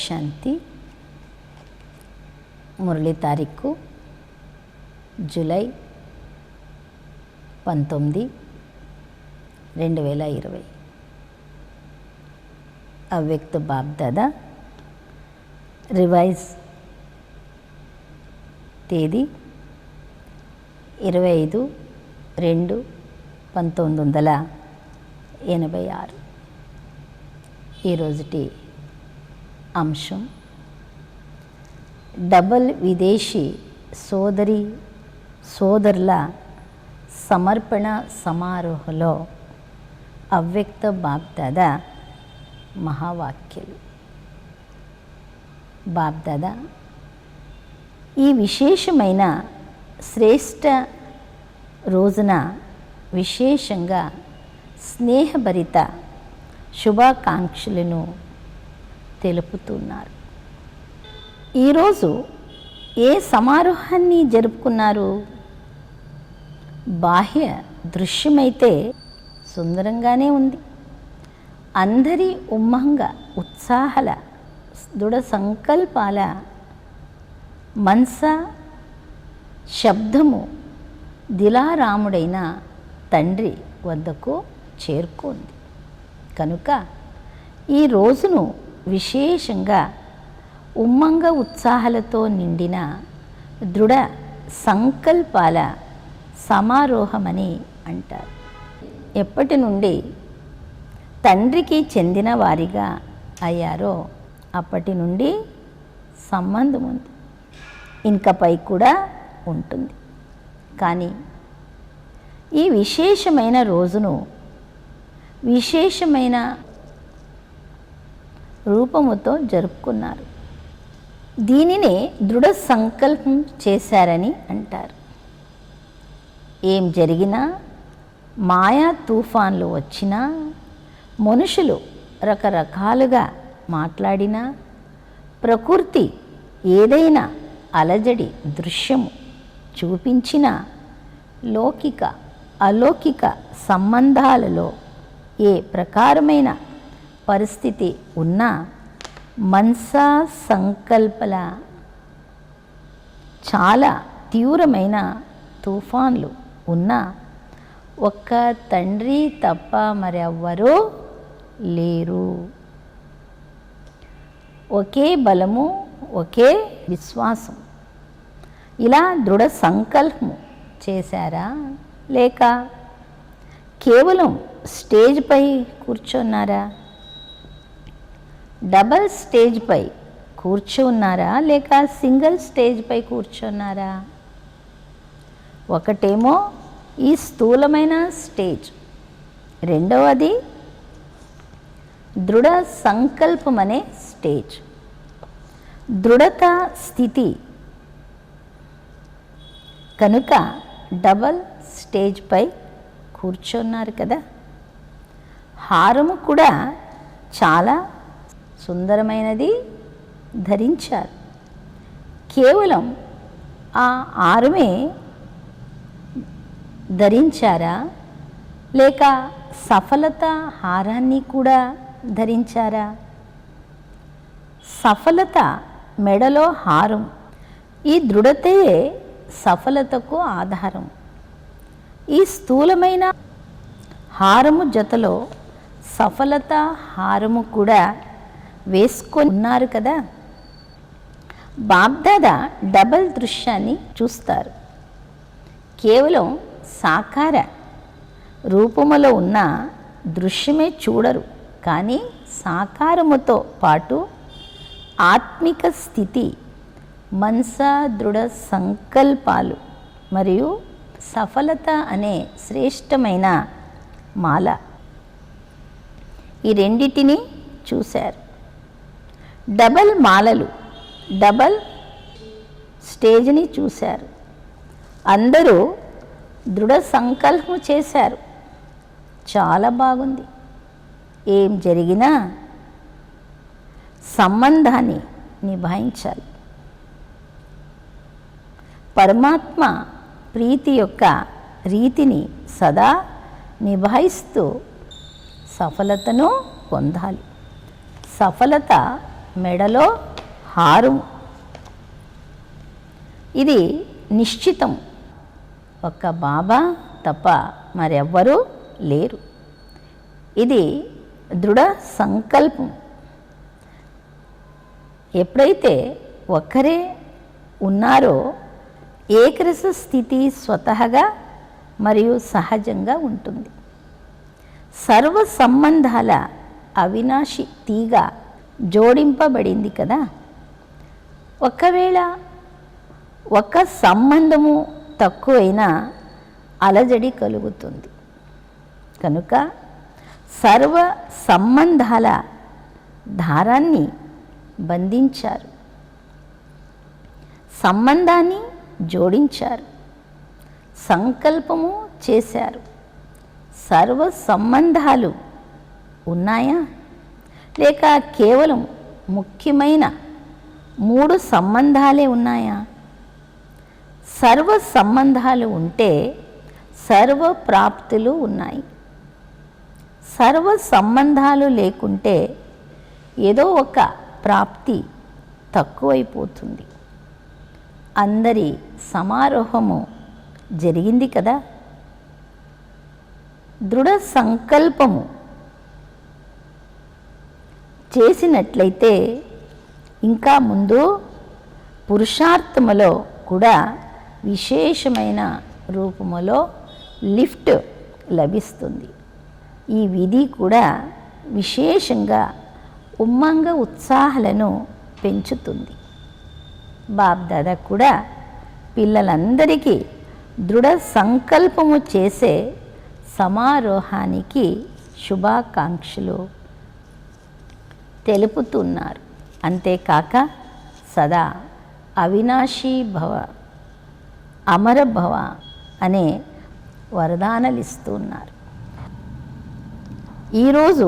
శాంతి. మురళి తారీఖు జూలై 19, 2020. అవ్యక్త బాప్దాదా. రివైజ్ తేదీ 25/2/1986. ఈరోజుటి అంశం డబల్ విదేశీ సోదరుల సమర్పణ సమారోహంలో అవ్యక్త బాప్దాదా మహావాక్యాలు. బాప్దాదా ఈ విశేషమైన శ్రేష్ఠ రోజున విశేషంగా స్నేహభరిత శుభాకాంక్షలను తెలుపుతున్నారు. ఈరోజు ఏ సమారోహాన్ని జరుపుకున్నారు? బాహ్య దృశ్యమైతే సుందరంగానే ఉంది. అందరి ఉమ్మంగ ఉత్సాహాల దృఢ సంకల్పాల మనస శబ్దము దిలారాముడైన తండ్రి వద్దకు చేరుకుంది. కనుక ఈ రోజును విశేషంగా ఉమ్మంగ ఉత్సాహాలతో నిండిన దృఢ సంకల్పాల సమారోహమని అంటారు. ఎప్పటి నుండి తండ్రికి చెందిన వారిగా అయ్యారో అప్పటి నుండి సంబంధం ఉంది, ఇంకపై కూడా ఉంటుంది. కానీ ఈ విశేషమైన రోజును విశేషమైన రూపముతో జరుపుకున్నారు. దీనినే దృఢ సంకల్పం చేశారని అంటారు. ఏం జరిగినా, మాయా తుఫాన్లు వచ్చినా, మనుషులు రకరకాలుగా మాట్లాడినా, ప్రకృతి ఏదైనా అలజడి దృశ్యము చూపించిన లౌకిక అలౌకిక సంబంధాలలో ఏ ప్రకారమైన పరిస్థితి ఉన్నా, మనసా సంకల్పల చాలా తీవ్రమైన తుఫాన్లు ఉన్నా, ఒక్క తండ్రి తప్ప మరెవ్వరూ లేరు. ఒకే బలము, ఒకే విశ్వాసం. ఇలా దృఢ సంకల్పం చేశారా, లేక కేవలం స్టేజ్పై కూర్చున్నారా? డబల్ స్టేజ్పై కూర్చున్నారా, లేక సింగిల్ స్టేజ్పై కూర్చున్నారా? ఒకటేమో ఈ స్థూలమైన స్టేజ్, రెండవది దృఢ సంకల్పం అనే స్టేజ్. దృఢత స్థితి కనుక డబల్ స్టేజ్పై కూర్చున్నారు కదా. హారము కూడా చాలా సుందరమైనది ధరించారు. కేవలం ఆ హారమే ధరించారా, లేక సఫలత హారాన్ని కూడా ధరించారా? సఫలత మెడలో హారం. ఈ దృఢతయే సఫలతకు ఆధారం. ఈ స్థూలమైన హారము జతలో సఫలత హారము కూడా వేసుకొని ఉన్నారు కదా. బాప్దాదా డబల్ దృశ్యాన్ని చూస్తారు. కేవలం సాకార రూపములో ఉన్న దృశ్యమే చూడరు, కానీ సాకారముతో పాటు ఆత్మిక స్థితి, మనస దృఢ సంకల్పాలు మరియు సఫలత అనే శ్రేష్టమైన మాల, ఈ రెండిటిని చూశారు. డబల్ మాలలు, డబల్ స్టేజ్ని చూశారు. అందరూ దృఢ సంకల్పం చేశారు. చాలా బాగుంది. ఏం జరిగినా సంబంధాన్ని నిభాయించాలి. పరమాత్మ ప్రీతి యొక్క రీతిని సదా నిభాయిస్తూ సఫలతను పొందాలి. సఫలత మెడలో హారం. ఇది నిశ్చితం. ఒక్క బాబా తప్ప మరెవ్వరూ లేరు. ఇది దృఢ సంకల్పం. ఎప్పుడైతే ఒక్కరే ఉన్నారో ఏకరస స్థితి స్వతహగా మరియు సహజంగా ఉంటుంది. సర్వ సంబంధాల అవినాశి తీగ జోడింపబడింది కదా. ఒకవేళ ఒక సంబంధము తక్కువైనా అలజడి కలుగుతుంది. కనుక సర్వ సంబంధాల దారాన్ని బంధించారు, సంబంధాన్ని జోడించారు, సంకల్పము చేశారు. సర్వ సంబంధాలు ఉన్నాయా, లేక కేవలం ముఖ్యమైన 3 సంబంధాలే ఉన్నాయా? సర్వ సంబంధాలు ఉంటే సర్వ ప్రాప్తులు ఉన్నాయి. సర్వ సంబంధాలు లేకుంటే ఏదో ఒక ప్రాప్తి తక్కువైపోతుంది. అందరి సమారోహము జరిగింది కదా. దృఢ సంకల్పము చేసినట్లయితే ఇంకా ముందు పురుషార్థములో కూడా విశేషమైన రూపములో లిఫ్ట్ లభిస్తుంది. ఈ విధి కూడా విశేషంగా ఉమ్మంగ ఉత్సాహాలను పెంచుతుంది. బాబ్దాదా కూడా పిల్లలందరికీ దృఢ సంకల్పము చేసే సమారోహానికి శుభాకాంక్షలు తెలుపుతున్నారు. అంతేకాక సదా అవినాశీ భవ, అమర భవ అనే వరదానాలు ఇస్తున్నారు. ఈరోజు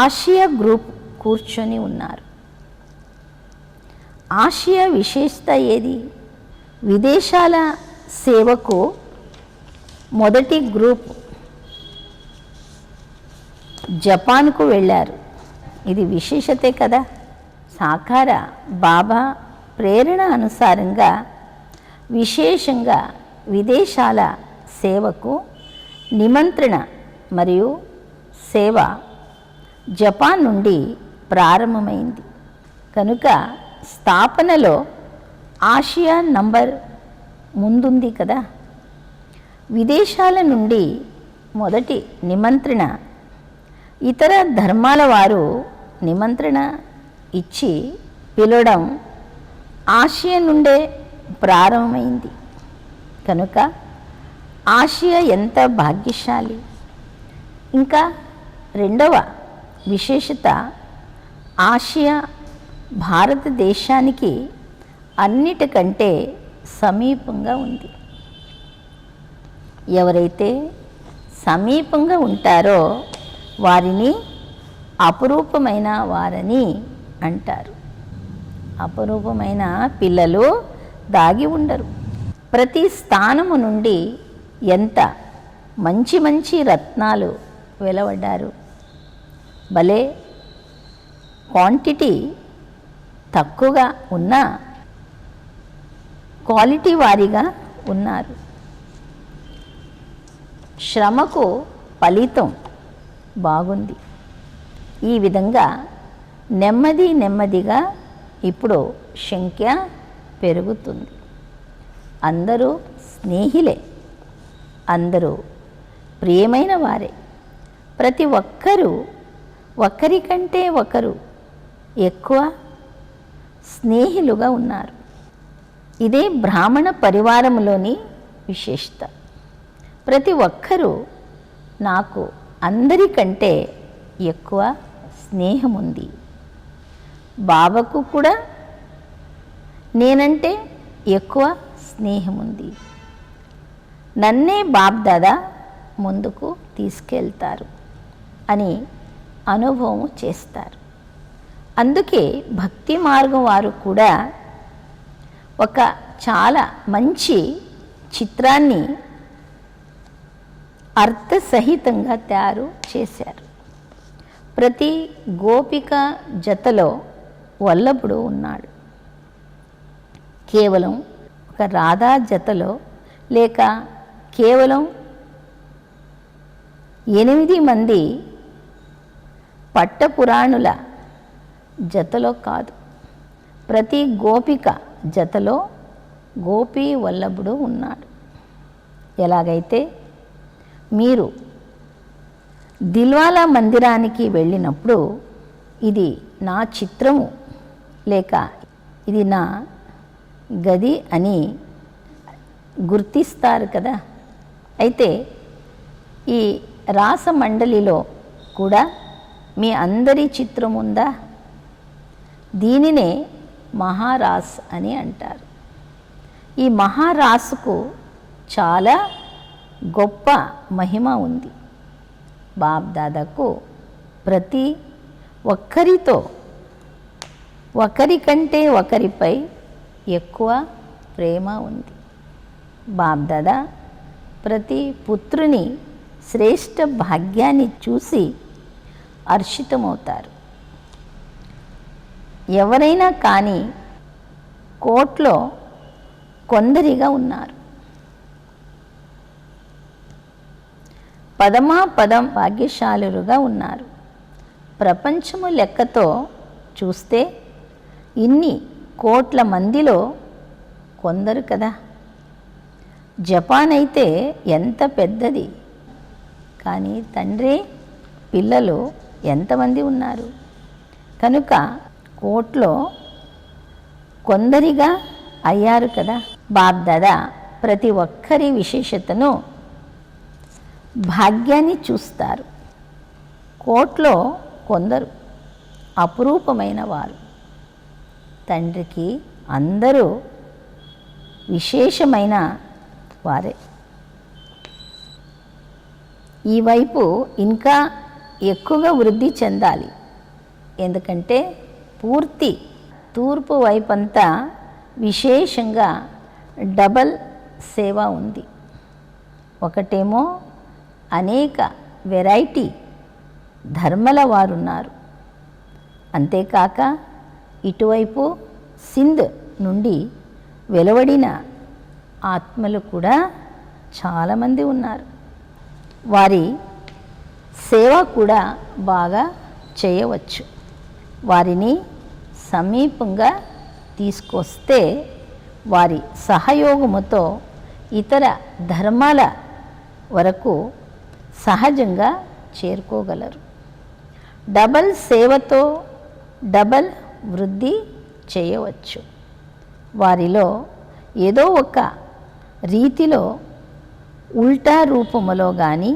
ఆసియా గ్రూప్ కూర్చొని ఉన్నారు. ఆసియా విశేషత ఏది? విదేశాల సేవకు మొదటి గ్రూప్ జపాన్కు వెళ్ళారు. ఇది విశేషతే కదా. సాకార బాబా ప్రేరణ అనుసారంగా విశేషంగా విదేశాల సేవకు నిమంత్రణ మరియు సేవ జపాన్ నుండి ప్రారంభమైంది. కనుక స్థాపనలో ఆసియా నంబర్ ముందుంది కదా. విదేశాల నుండి మొదటి నిమంత్రణ ఇతర ధర్మాల వారు నిమంత్రణ ఇచ్చి పిలవడం ఆసియా నుండే ప్రారంభమైంది. కనుక ఆసియా ఎంత భాగ్యశాలి. ఇంకా రెండవ విశేషత, ఆసియా భారతదేశానికి అన్నిటికంటే సమీపంగా ఉంది. ఎవరైతే సమీపంగా ఉంటారో వారిని అపురూపమైన వారని అంటారు. అపురూపమైన పిల్లలు దాగి ఉండరు. ప్రతి స్థానము నుండి ఎంత మంచి మంచి రత్నాలు వెలువడ్డారు. భలే క్వాంటిటీ తక్కువగా ఉన్నా క్వాలిటీ వారీగా ఉన్నారు. శ్రమకు ఫలితం బాగుంది. ఈ విధంగా నెమ్మదిగా ఇప్పుడు సంఖ్య పెరుగుతుంది. అందరూ స్నేహిలే, అందరూ ప్రియమైన వారే. ప్రతి ఒక్కరూ ఒకరికంటే ఒకరు ఎక్కువ స్నేహిలుగా ఉన్నారు. ఇదే బ్రాహ్మణ పరివారంలోని విశేషత. ప్రతి ఒక్కరూ నాకు అందరికంటే ఎక్కువ స్నేహం ఉంది. బాబాకు కూడా నేనంటే ఎక్కువ స్నేహం ఉంది. నన్నే బాబ్దాదా ముందుకు తీసుకెళ్తారు అని అనుభవం చేస్తారు. అందుకే భక్తి మార్గం వారు కూడా ఒక చాలా మంచి చిత్రాన్ని అర్థసహితంగా తయారు చేశారు. ప్రతి గోపిక జతలో వల్లభుడు ఉన్నాడు. కేవలం ఒక రాధా జతలో లేక కేవలం 8 మంది పట్టపురాణుల జతలో కాదు, ప్రతి గోపిక జతలో గోపీ వల్లభుడు ఉన్నాడు. ఎలాగైతే మీరు దిల్వాలా మందిరానికి వెళ్ళినప్పుడు ఇది నా చిత్రము లేక ఇది నా గది అని గుర్తిస్తారు కదా. అయితే ఈ రాసమండలిలో కూడా మీ అందరి చిత్రం ఉందా? దీనినే మహారాస్ అని అంటారు. ఈ మహారాసుకు చాలా గొప్ప మహిమ ఉంది. బాబ్దాదాకు ప్రతి ఒక్కరితో ఒకరికంటే ఒకరిపై ఎక్కువ ప్రేమ ఉంది. బాబ్దాదా ప్రతి పుత్రుని శ్రేష్ఠ భాగ్యాన్ని చూసి హర్షితమవుతారు. ఎవరైనా కానీ కోట్లో కొందరిగా ఉన్నారు. పదం భాగ్యశాలురుగా ఉన్నారు. ప్రపంచము లెక్కతో చూస్తే ఇన్ని కోట్ల మందిలో కొందరు కదా. జపాన్ అయితే ఎంత పెద్దది, కానీ తండ్రి పిల్లలు ఎంతమంది ఉన్నారు? కనుక కోట్లో కొందరిగా అయ్యారు కదా. బాబ్దాదా ప్రతి ఒక్కరి విశేషతను భాగ్యాన్ని చూస్తారు. కోట్లో కొందరు అపురూపమైన వారు. తండ్రికి అందరూ విశేషమైన వారే. ఈ వైపు ఇంకా ఎక్కువగా వృద్ధి చెందాలి. ఎందుకంటే పూర్తి తూర్పు వైపంతా విశేషంగా డబల్ సేవ ఉంది. ఒకటేమో అనేక వెరైటీ ధర్మల వారున్నారు. అంతేకాక ఇటువైపు సింధ్ నుండి వెలువడిన ఆత్మలు కూడా చాలామంది ఉన్నారు. వారి సేవ కూడా బాగా చేయవచ్చు. వారిని సమీపంగా తీసుకొస్తే వారి సహయోగముతో ఇతర ధర్మాల వరకు సహజంగా చేరుకోగలరు. డబల్ సేవతో డబల్ వృద్ధి చేయవచ్చు. వారిలో ఏదో ఒక రీతిలో ఉల్టా రూపములో కానీ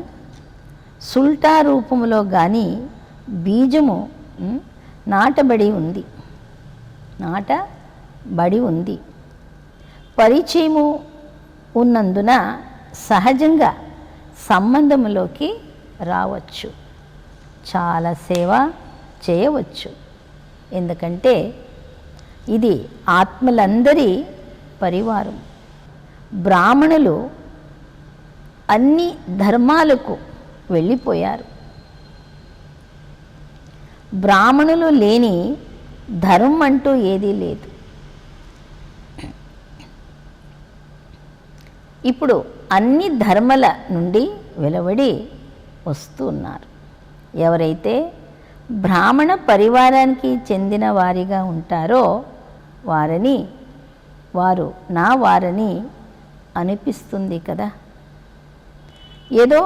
సుల్టా రూపములో కానీ బీజము నాటబడి ఉంది. పరిచయము ఉన్నందున సహజంగా సంబంధములోకి రావచ్చు. చాలా సేవ చేయవచ్చు. ఎందుకంటే ఇది ఆత్మలందరి పరివారం. బ్రాహ్మణులు అన్ని ధర్మాలకు వెళ్ళిపోయారు. బ్రాహ్మణులు లేని ధర్మం అంటూ ఏదీ లేదు. ఇప్పుడు అన్ని ధర్మాల నుండి వెలువడి వస్తూ ఉన్నారు. ఎవరైతే బ్రాహ్మణ పరివారానికి చెందిన వారిగా ఉంటారో వారు నా వారని అనిపిస్తుంది కదా. ఏదో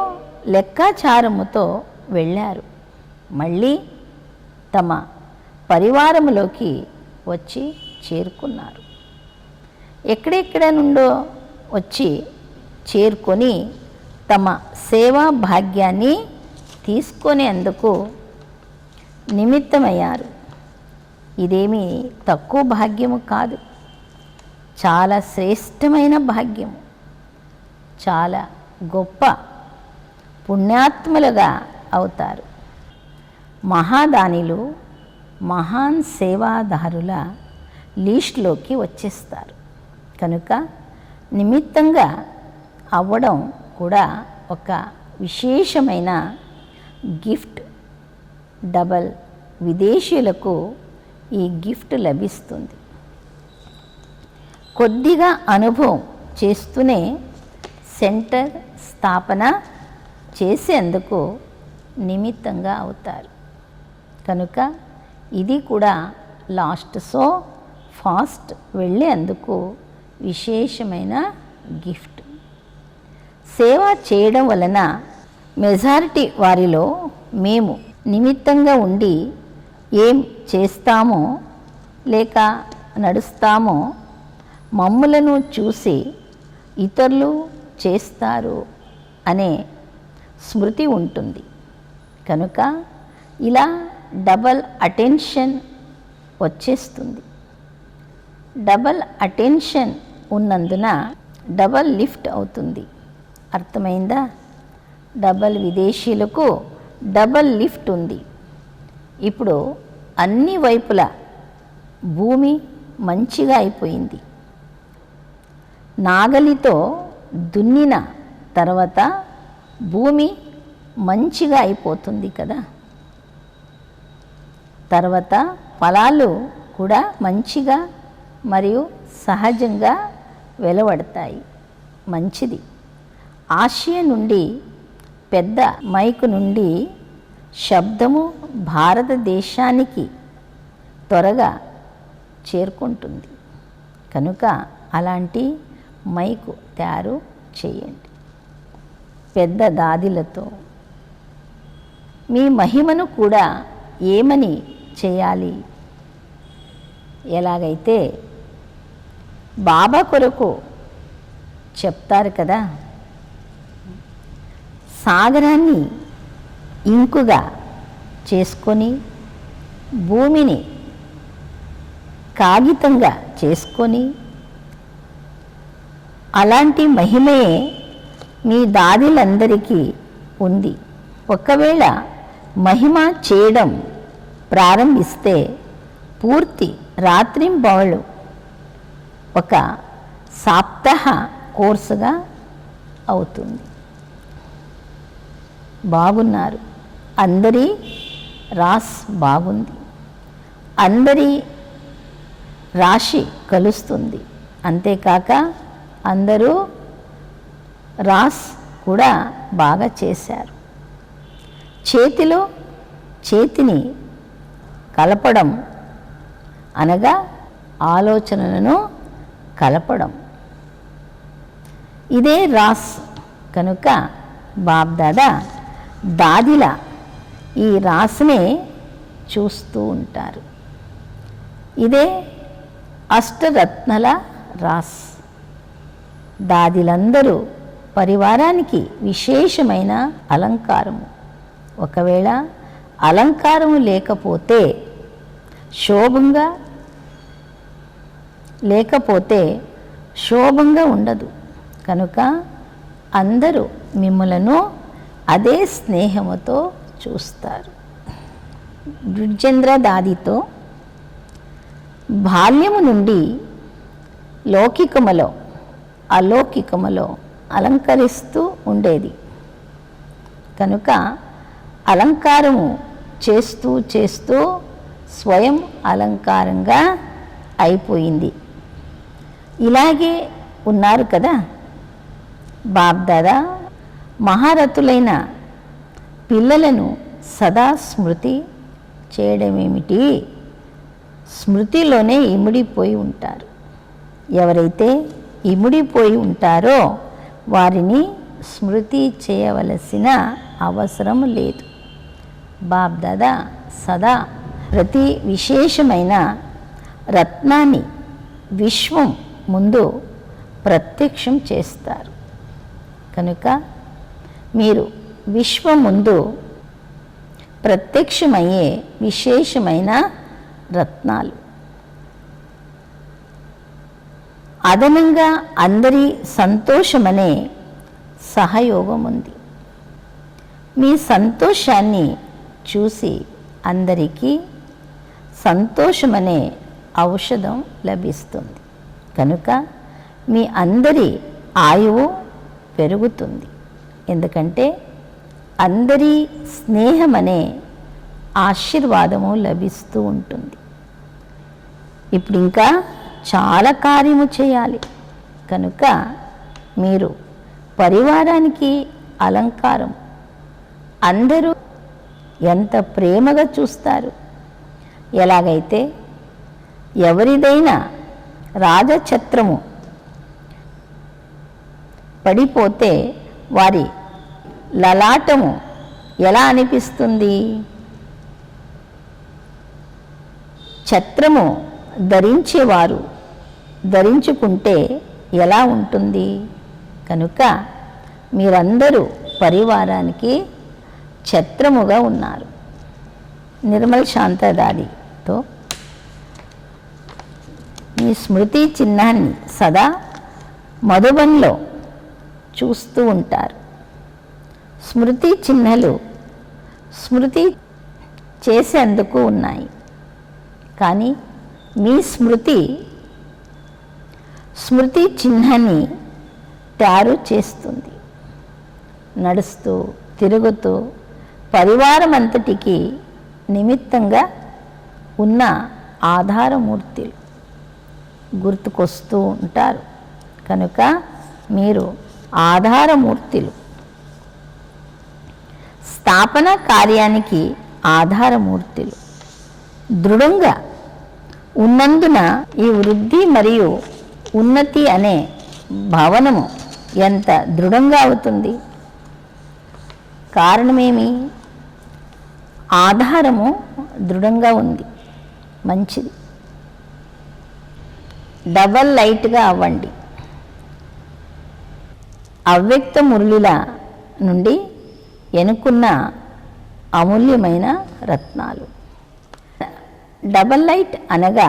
లెక్కాచారముతో వెళ్ళారు, మళ్ళీ తమ పరివారములోకి వచ్చి చేరుకున్నారు. ఎక్కడెక్కడ నుండో వచ్చి చేరుకొని తమ సేవా భాగ్యాన్ని తీసుకునేందుకు నిమిత్తమయ్యారు. ఇదేమీ తక్కువ భాగ్యము కాదు, చాలా శ్రేష్టమైన భాగ్యము. చాలా గొప్ప పుణ్యాత్ములుగా అవుతారు. మహాదానిలు మహాన్ సేవాదారుల లిస్టులోకి వచ్చేస్తారు. కనుక నిమిత్తంగా అవ్వడం కూడా ఒక విశేషమైన గిఫ్ట్. డబల్ విదేశీయులకు ఈ గిఫ్ట్ లభిస్తుంది. కొద్దిగా అనుభవం చేస్తూనే సెంటర్ స్థాపన చేసేందుకు నిమిత్తంగా అవుతారు. కనుక ఇది కూడా లాస్ట్ సో ఫాస్ట్ వెళ్ళేందుకు విశేషమైన గిఫ్ట్. సేవ చేయడం వలన మెజారిటీ వారిలో మేము నిమిత్తంగా ఉండి ఏం చేస్తామో లేక నడుస్తామో మమ్ములను చూసి ఇతరులు చేస్తారు అనే స్మృతి ఉంటుంది. కనుక ఇలా డబల్ అటెన్షన్ వచ్చేస్తుంది. డబల్ అటెన్షన్ ఉన్నందున డబల్ లిఫ్ట్ అవుతుంది. అర్థమైందా? డబల్ విదేశీయులకు డబల్ లిఫ్ట్ ఉంది. ఇప్పుడు అన్ని వైపులా భూమి మంచిగా అయిపోయింది. నాగలితో దున్నిన తర్వాత భూమి మంచిగా అయిపోతుంది కదా. తర్వాత ఫలాలు కూడా మంచిగా మరియు సహజంగా వెలువడతాయి. మంచిది. ఆసియా నుండి పెద్ద మైకు నుండి శబ్దము భారతదేశానికి త్వరగా చేరుకుంటుంది. కనుక అలాంటి మైకు తయారు చేయండి పెద్ద దాదిలతో. మీ మహిమను కూడా ఏమని చేయాలి? ఎలాగైతే బాబా కొరకు చెప్తారు కదా, సాగరాన్ని ఇంకుగా చేసుకొని భూమిని కాగితంగా చేసుకొని అలాంటి మహిమే మీ దాదులందరికీ ఉంది. ఒకవేళ మహిమ చేయడం ప్రారంభిస్తే పూర్తి రాత్రింబవళ్ళు ఒక సప్తాహ కోర్సుగా అవుతుంది. బాగున్నారు. అందరి రాస్ బాగుంది. అందరి రాశి కలుస్తుంది. అంతేకాక అందరూ రాస్ కూడా బాగా చేశారు. చేతిలో చేతిని కలపడం అనగా ఆలోచనలను కలపడం. ఇదే రాస్. కనుక బాబ్దాదా దాదిల ఈ రాసునే చూస్తూ ఉంటారు. ఇదే అష్టరత్నల రాస్. దాదిలందరూ పరివారానికి విశేషమైన అలంకారము. ఒకవేళ అలంకారము లేకపోతే శోభంగా ఉండదు. కనుక అందరూ మిమ్మలను అదే స్నేహముతో చూస్తారు. బృజేంద్ర దాదితో బాల్యము నుండి లౌకికములో అలౌకికములో అలంకరిస్తూ ఉండేది. కనుక అలంకారము చేస్తూ చేస్తూ స్వయం అలంకారంగా అయిపోయింది. ఇలాగే ఉన్నారు కదా. బాబ్దాదా మహారథులైన పిల్లలను సదా స్మృతి చేయడమేమిటి? స్మృతిలోనే ఇమిడిపోయి ఉంటారు. ఎవరైతే ఇమిడిపోయి ఉంటారో వారిని స్మృతి చేయవలసిన అవసరం లేదు. బాబ్దాదా సదా ప్రతి విశేషమైన రత్నాన్ని విశ్వం ముందు ప్రత్యక్షం చేస్తారు. కనుక మీరు విశ్వం ముందు ప్రత్యక్షమయ్యే విశేషమైన రత్నాలు. అదనంగా అందరి సంతోషమనే సహయోగం ఉంది. మీ సంతోషాన్ని చూసి అందరికీ సంతోషమనే ఔషధం లభిస్తుంది. కనుక మీ అందరి ఆయువు పెరుగుతుంది. ఎందుకంటే అందరి స్నేహమనే ఆశీర్వాదము లభిస్తూ ఉంటుంది. ఇప్పుడు ఇంకా చాలా కార్యము చేయాలి కనుక మీరు పరివారానికి అలంకారం. అందరూ ఎంత ప్రేమగా చూస్తారు. ఎలాగైతే ఎవరిదైనా రాజఛత్రము పడిపోతే వారి లలాటము ఎలా అనిపిస్తుంది? ఛత్రము ధరించేవారు ధరించుకుంటే ఎలా ఉంటుంది? కనుక మీరందరూ పరివారానికి ఛత్రముగా ఉన్నారు. నిర్మల్ శాంతదాదితో మీ స్మృతి చిహ్నాన్ని సదా మధుబన్లో చూస్తూ ఉంటారు. స్మృతి చిహ్నలు స్మృతి చేసేందుకు ఉన్నాయి, కానీ మీ స్మృతి చిహ్నాన్ని తయారు చేస్తుంది. నడుస్తూ తిరుగుతూ పరివారం అంతటికి నిమిత్తంగా ఉన్న ఆధారమూర్తులు గుర్తుకొస్తూ ఉంటారు. కనుక మీరు ఆధారమూర్తులు. స్థాపన కార్యానికి ఆధారమూర్తులు దృఢంగా ఉన్నందున ఈ వృద్ధి మరియు ఉన్నతి అనే భవనము ఎంత దృఢంగా అవుతుంది? కారణమేమి? ఆధారము దృఢంగా ఉంది. మంచిది. డబల్ లైట్గా అవ్వండి. అవ్యక్త మురళిల నుండి ఎన్నుకున్న అమూల్యమైన రత్నాలు. డబల్ లైట్ అనగా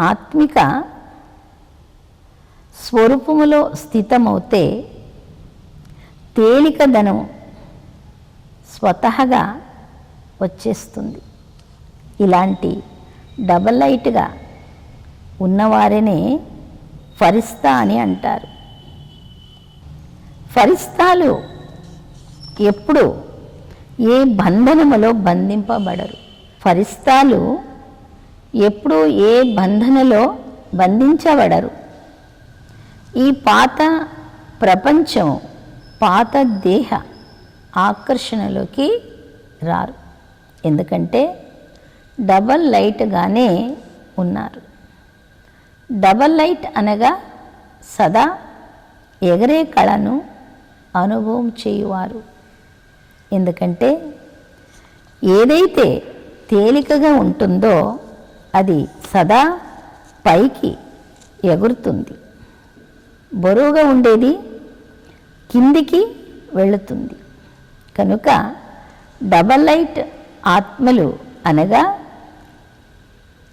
ఆత్మిక స్వరూపములో స్థితమవుతే తేలికదనం స్వతహగా వచ్చేస్తుంది. ఇలాంటి డబల్ లైట్గా ఉన్నవారినే ఫరిస్తా అని అంటారు. ఫరిస్తాలు ఎప్పుడు ఏ బంధనములో బంధింపబడరు. ఫరిస్తాలు ఎప్పుడు ఏ బంధనలో బంధించబడరు. ఈ పాత ప్రపంచం, పాత దేహ ఆకర్షణలోకి రారు. ఎందుకంటే డబల్ లైట్గానే ఉన్నారు. డబల్ లైట్ అనగా సదా ఎగరే కళను అనుభవం చేయువారు. ఎందుకంటే ఏదైతే తేలికగా ఉంటుందో అది సదా పైకి ఎగురుతుంది. బరువుగా ఉండేది కిందికి వెళుతుంది. కనుక డబల్ లైట్ ఆత్మలు అనగా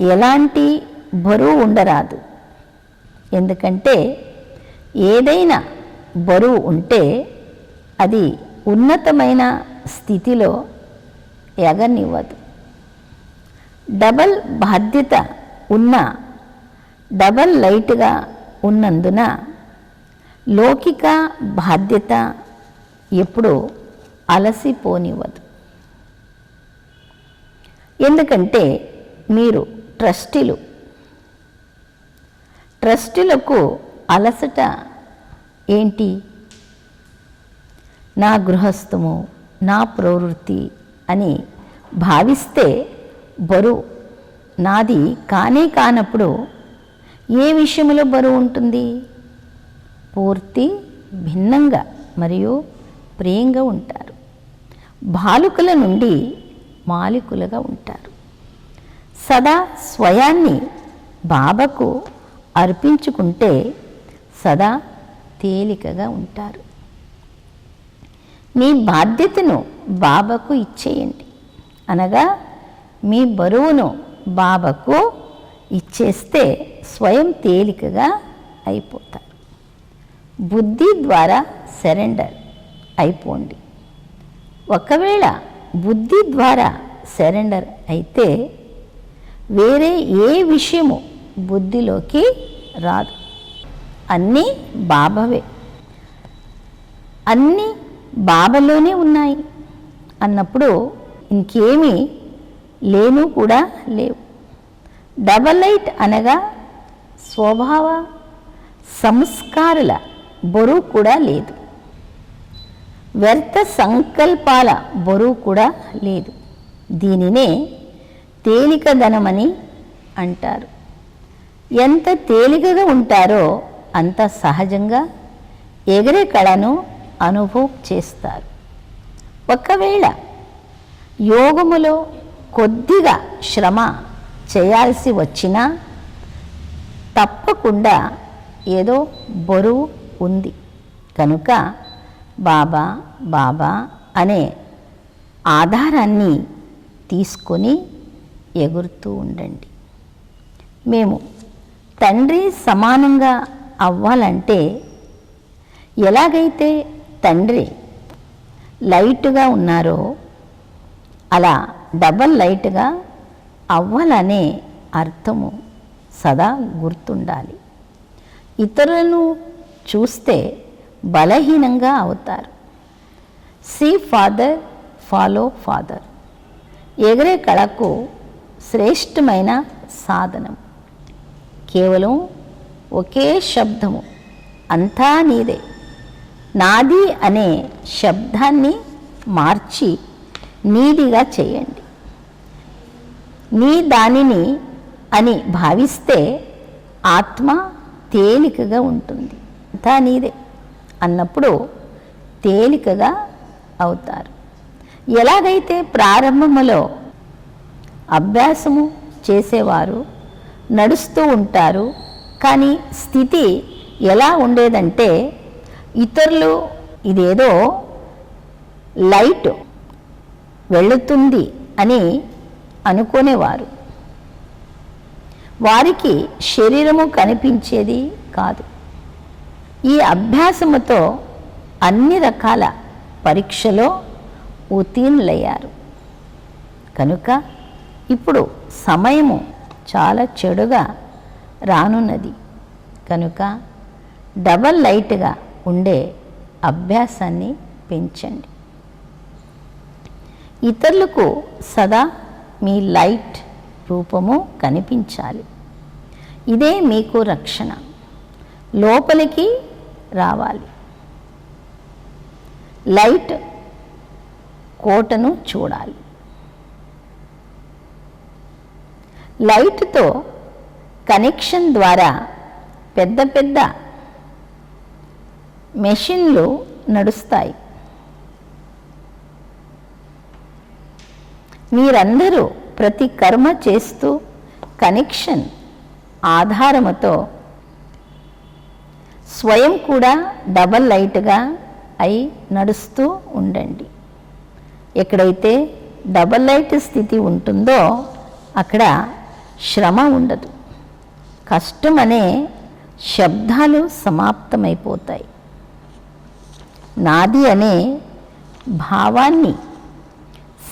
ఎలాంటి బరువు ఉండరాదు. ఎందుకంటే ఏదైనా బరువు ఉంటే అది ఉన్నతమైన స్థితిలో ఎగనివ్వదు. డబల్ బాధ్యత ఉన్న డబల్ లైట్గా ఉన్నందున లౌకిక బాధ్యత ఎప్పుడూ అలసిపోనివ్వదు. ఎందుకంటే మీరు ట్రస్టీలకు అలసట ఏంటి? నా గృహస్థము, నా ప్రవృత్తి అని భావిస్తే బరువు నాది కానే కానప్పుడు ఏ విషయంలో బరువు ఉంటుంది? పూర్తి భిన్నంగా మరియు ప్రియంగా ఉంటారు. బాలుకుల నుండి మాలికులుగా ఉంటారు. సదా స్వయాన్ని బాబాకు అర్పించుకుంటే సదా తేలికగా ఉంటారు. మీ బాధ్యతను బాబాకు ఇచ్చేయండి. అనగా మీ బరువును బాబాకు ఇచ్చేస్తే స్వయం తేలికగా అయిపోతారు. బుద్ధి ద్వారా సరెండర్ అయిపోండి. ఒకవేళ బుద్ధి ద్వారా సరెండర్ అయితే వేరే ఏ విషయము బుద్ధిలోకి రాదు. అన్నీ బాబావే, అన్నీ బాబాలోనే ఉన్నాయి అన్నప్పుడు ఇంకేమీ లేను కూడా లేవు. డబల్ లైట్ అనగా స్వభావ సంస్కారాల బరువు కూడా లేదు, వ్యర్థ సంకల్పాల బరువు కూడా లేదు. దీనినే తేలికదనమని అంటారు. ఎంత తేలికగా ఉంటారో అంత సహజంగా ఎగిరే కళను అనుభవం చేస్తారు. ఒకవేళ యోగములో కొద్దిగా శ్రమ చేయాల్సి వచ్చినా తప్పకుండా ఏదో బరువు ఉంది కనుక బాబా బాబా అనే ఆధారాన్ని తీసుకొని ఎగురుతూ ఉండండి. మేము తండ్రి సమానంగా అవ్వాలంటే ఎలాగైతే తండ్రి లైట్గా ఉన్నారో అలా డబల్ లైట్గా అవ్వాలనే అర్థము సదా గుర్తుండాలి. ఇతరులను చూస్తే బలహీనంగా అవుతారు. సీ ఫాదర్, ఫాలో ఫాదర్ ఎగిరే కళకు శ్రేష్టమైన సాధనం. కేవలం ఒకే శబ్దము, అంతా నీదే, నాది అనే శబ్దాన్ని మార్చి నీదిగా చేయండి. నీ దానిని అని భావిస్తే ఆత్మ తేలికగా ఉంటుంది. అంతా నీదే అన్నప్పుడు తేలికగా అవుతారు. ఎలాగైతే ప్రారంభంలో అభ్యాసము చేసేవారు నడుస్తూ ఉంటారు, కానీ స్థితి ఎలా ఉండేదంటే ఇతరులు ఇదేదో లైట్ వెళుతుంది అని అనుకునేవారు. వారికి శరీరము కనిపించేది కాదు. ఈ అభ్యాసముతో అన్ని రకాల పరీక్షలో ఉత్తీర్ణులయ్యారు కనుక ఇప్పుడు సమయము చాలా చెడుగా రానున్నది కనుక డబల్ లైట్గా ఉండే అభ్యాసాన్ని పెంచండి. ఇతరులకు సదా మీ లైట్ రూపము కనిపించాలి. ఇదే మీకు రక్షణ. లోపలికి రావాలి. లైట్ కోటను చూడాలి. లైట్తో కనెక్షన్ ద్వారా పెద్ద పెద్ద మెషిన్లు నడుస్తాయి. మీరందరూ ప్రతి కర్మ చేస్తూ కనెక్షన్ ఆధారముతో స్వయం కూడా డబల్ లైట్గా అయి నడుస్తూ ఉండండి. ఎక్కడైతే డబల్ లైట్ స్థితి ఉంటుందో అక్కడ శ్రమ ఉండదు. కష్టం అనే శబ్దాలు సమాప్తమైపోతాయి. నాది అనే భావాన్ని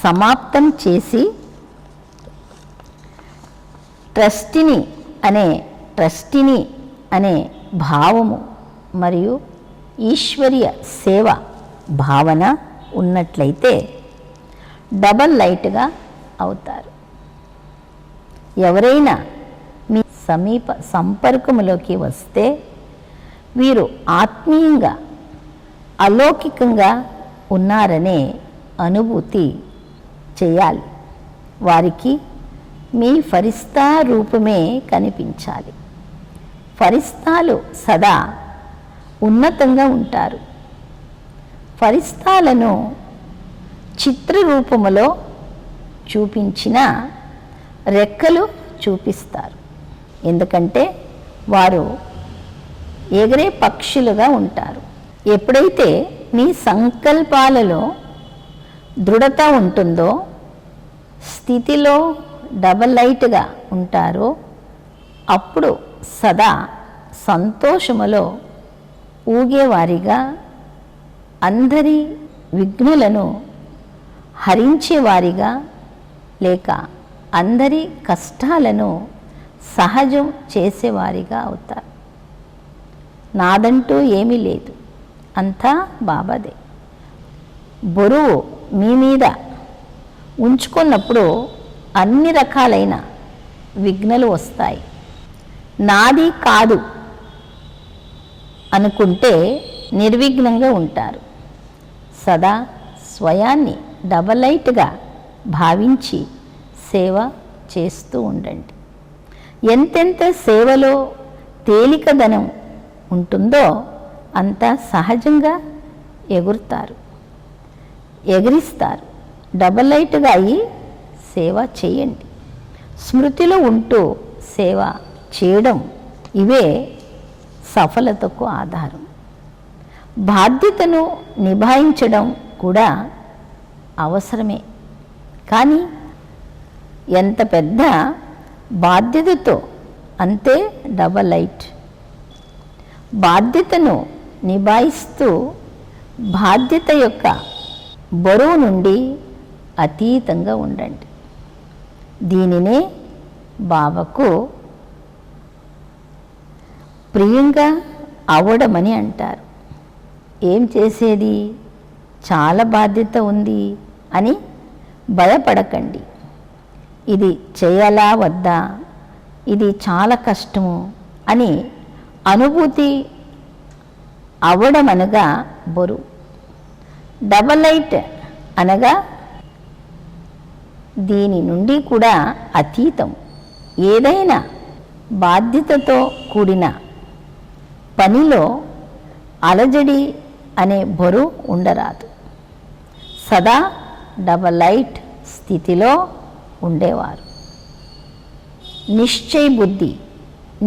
సమాప్తం చేసి ట్రస్టిని అనే భావము మరియు ఈశ్వరీయ సేవ భావన ఉన్నట్లయితే డబల్ లైట్గా అవుతారు. ఎవరైనా మీ సమీప సంపర్కములోకి వస్తే వీరు ఆత్మీయంగా అలౌకికంగా ఉన్నారనే అనుభూతి చేయాలి. వారికి మీ ఫరిస్తా రూపమే కనిపించాలి. ఫరిస్తాలు సదా ఉన్నతంగా ఉంటారు. ఫరిస్తాలను చిత్రరూపములో చూపించిన రెక్కలు చూపిస్తారు. ఎందుకంటే వారు ఎగిరే పక్షులుగా ఉంటారు. ఎప్పుడైతే మీ సంకల్పాలలో దృఢత ఉంటుందో, స్థితిలో డబల్ లైట్గా ఉంటారో అప్పుడు సదా సంతోషములో ఊగేవారిగా, అందరి విఘ్నులను హరించేవారిగా, లేక అందరి కష్టాలను సహజం చేసేవారిగా అవుతారు. నాదంటూ ఏమీ లేదు, అంతా బాబాదే. బరువు మీ మీద ఉంచుకున్నప్పుడు అన్ని రకాలైన విఘ్నాలు వస్తాయి. నాది కాదు అనుకుంటే నిర్విఘ్నంగా ఉంటారు. సదా స్వయాన్ని డబలైట్గా భావించి సేవ చేస్తూ ఉండండి. ఎంతెంత సేవలో తేలికదనం ఉంటుందో అంత సహజంగా ఎగిరిస్తారు. డబలైట్గా అయి సేవ చేయండి. స్మృతిలో ఉంటూ సేవ చేయడం, ఇవే సఫలతకు ఆధారం. బాధ్యతను నిభాయించడం కూడా అవసరమే. కానీ ఎంత పెద్ద బాధ్యతతో అంతే డబలైట్. బాధ్యతను నిభాయిస్తూ బాధ్యత యొక్క బరువు నుండి అతీతంగా ఉండండి. దీనినే బాబాకు ప్రియంగా అవడమని అంటారు. ఏం చేసేది, చాలా బాధ్యత ఉంది అని భయపడకండి. ఇది చేయాలా వద్దా, ఇది చాలా కష్టము అని అనుభూతి అవ్వడం అనగా బరువు. డబలైట్ అనగా దీని నుండి కూడా అతీతం. ఏదైనా బాధ్యతతో కూడిన పనిలో అలజడి అనే బరువు ఉండరాదు. సదా డబలైట్ స్థితిలో ఉండేవారు నిశ్చయ బుద్ధి,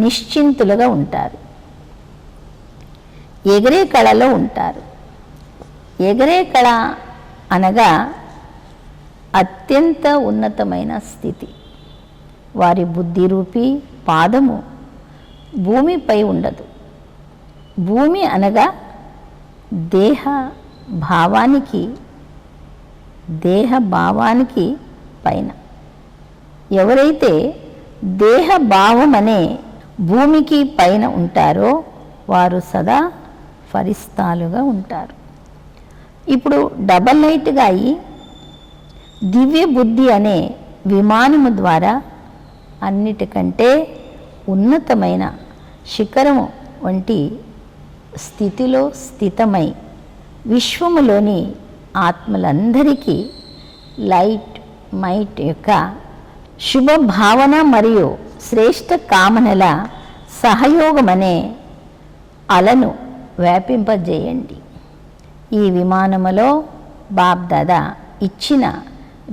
నిశ్చింతులుగా ఉంటారు. ఎగిరే కళలో ఉంటారు. ఎగిరే కళ అనగా అత్యంత ఉన్నతమైన స్థితి. వారి బుద్ధి రూపీ పాదము భూమిపై ఉండదు. భూమి అనగా దేహ భావానికి పైన. ఎవరైతే దేహ భావం అనే భూమికి పైన ఉంటారో వారు సదా ఫరిస్తాలుగా ఉంటారు. ఇప్పుడు డబలైట్గా అయి దివ్య బుద్ధి అనే విమానము ద్వారా అన్నిటికంటే ఉన్నతమైన శిఖరము వంటి స్థితిలో స్థితమై విశ్వములోని ఆత్మలందరికీ లైట్ మైట్ యొక్క శుభ భావన మరియు శ్రేష్ఠ కామనల సహయోగమనే అలను వ్యాపింపజేయండి. ఈ విమానములో బాబ్దాదా ఇచ్చిన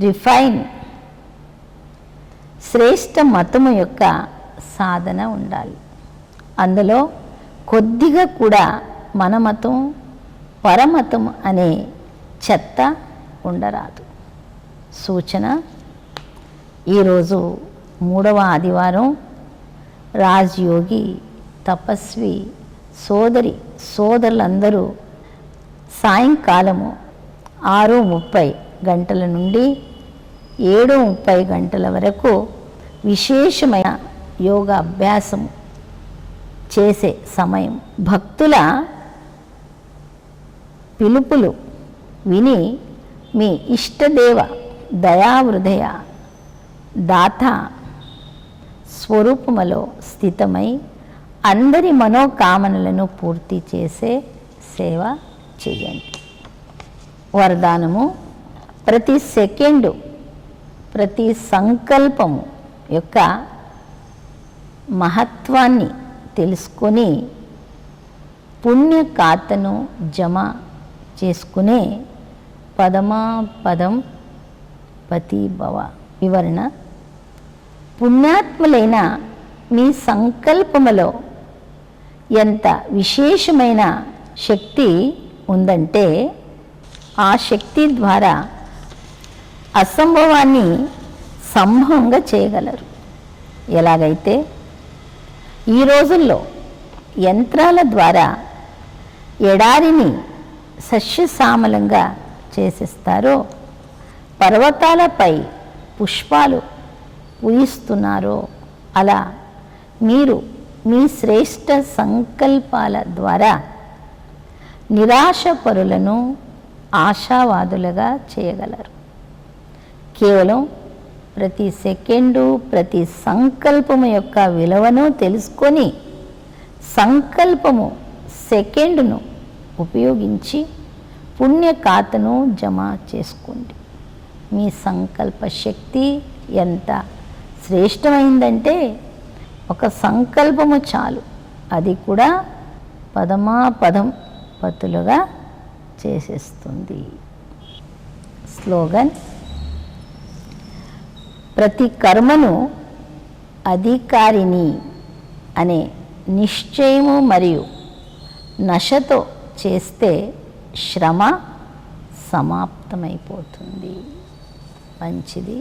రిఫైన్ శ్రేష్ఠ మతము యొక్క సాధన ఉండాలి. అందులో కొద్దిగా కూడా మన మతం పరమతం అనే చెత్త ఉండరాదు. సూచన: ఈరోజు 3వ ఆదివారం రాజ్యోగి తపస్వి సోదరులందరూ సాయంకాలము 6:30 గంటల నుండి 7:30 గంటల వరకు విశేషమైన యోగా అభ్యాసం చేసే సమయం. భక్తుల పిలుపులు విని మీ ఇష్టదేవ దయాహృదయ దాత స్వరూపములో స్థితమై అందరి మనోకామనలను పూర్తి చేసే సేవ చేయండి. వరదానము: ప్రతి సెకండు, ప్రతి సంకల్పము యొక్క మహత్వాన్ని తెలుసుకొని పుణ్య ఖాతను జమ చేసుకునే పదం పతి భవ. వివరణ: పుణ్యాత్ములైన మీ సంకల్పములో ఎంత విశేషమైన శక్తి ఉందంటే ఆ శక్తి ద్వారా అసంభవాన్ని సంభవంగా చేయగలరు. ఎలాగైతే ఈ రోజుల్లో యంత్రాల ద్వారా ఎడారిని సస్యశ్యామలంగా చేసేస్తారో, పర్వతాలపై పుష్పాలు పూయిస్తున్నారో, అలా మీరు మీ శ్రేష్ఠ సంకల్పాల ద్వారా నిరాశపరులను ఆశావాదులుగా చేయగలరు. కేవలం ప్రతి సెకండు, ప్రతి సంకల్పము యొక్క విలువను తెలుసుకొని సంకల్పము సెకండును ఉపయోగించి పుణ్య ఖాతాను జమ చేసుకోండి. మీ సంకల్ప శక్తి ఎంత శ్రేష్టమైందంటే ఒక సంకల్పము చాలు, అది కూడా పదమాపదం పతులుగా చేసేస్తుంది. స్లోగన్: ప్రతి కర్మను అధికారిని అనే నిశ్చయము మరియు నశతో చేస్తే శ్రమ సమాప్తమైపోతుంది. మంచిది.